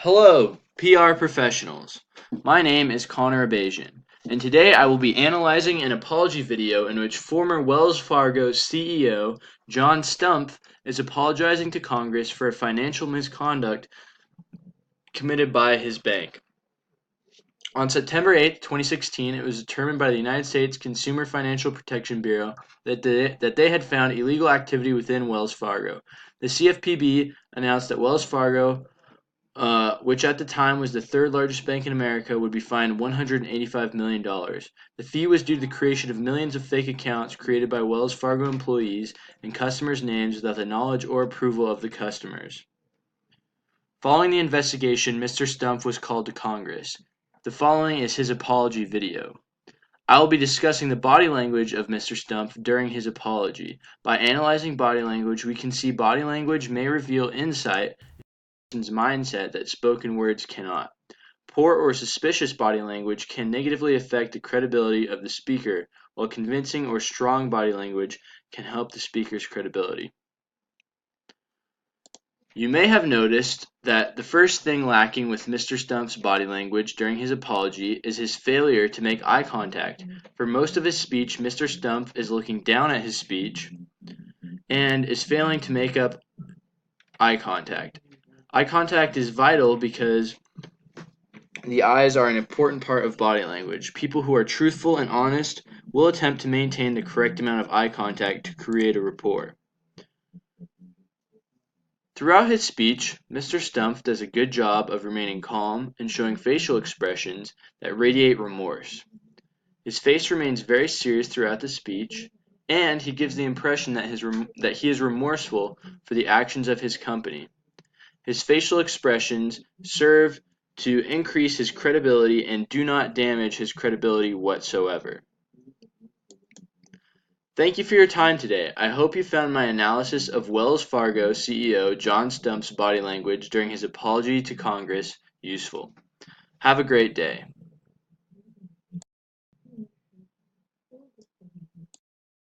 Hello, PR professionals. My name is Connor Abajian, and today I will be analyzing an apology video in which former Wells Fargo CEO John Stumpf is apologizing to Congress for a financial misconduct committed by his bank. On September 8, 2016, it was determined by the United States Consumer Financial Protection Bureau that they had found illegal activity within Wells Fargo. The CFPB announced that Wells Fargo, which at the time was the third largest bank in America, would be fined $185 million. The fee was due to the creation of millions of fake accounts created by Wells Fargo employees and customers' names without the knowledge or approval of the customers. Following the investigation, Mr. Stumpf was called to Congress. The following is his apology video. I will be discussing the body language of Mr. Stumpf during his apology. By analyzing body language, we can see body language may reveal insight mindset that spoken words cannot. Poor or suspicious body language can negatively affect the credibility of the speaker, while convincing or strong body language can help the speaker's credibility. You may have noticed that the first thing lacking with Mr. Stumpf's body language during his apology is his failure to make eye contact. For most of his speech, Mr. Stumpf is looking down at his speech and is failing to make up eye contact. Eye contact is vital because the eyes are an important part of body language. People who are truthful and honest will attempt to maintain the correct amount of eye contact to create a rapport. Throughout his speech, Mr. Stumpf does a good job of remaining calm and showing facial expressions that radiate remorse. His face remains very serious throughout the speech, and he gives the impression that he is remorseful for the actions of his company. His facial expressions serve to increase his credibility and do not damage his credibility whatsoever. Thank you for your time today. I hope you found my analysis of Wells Fargo CEO John Stumpf's body language during his apology to Congress useful. Have a great day.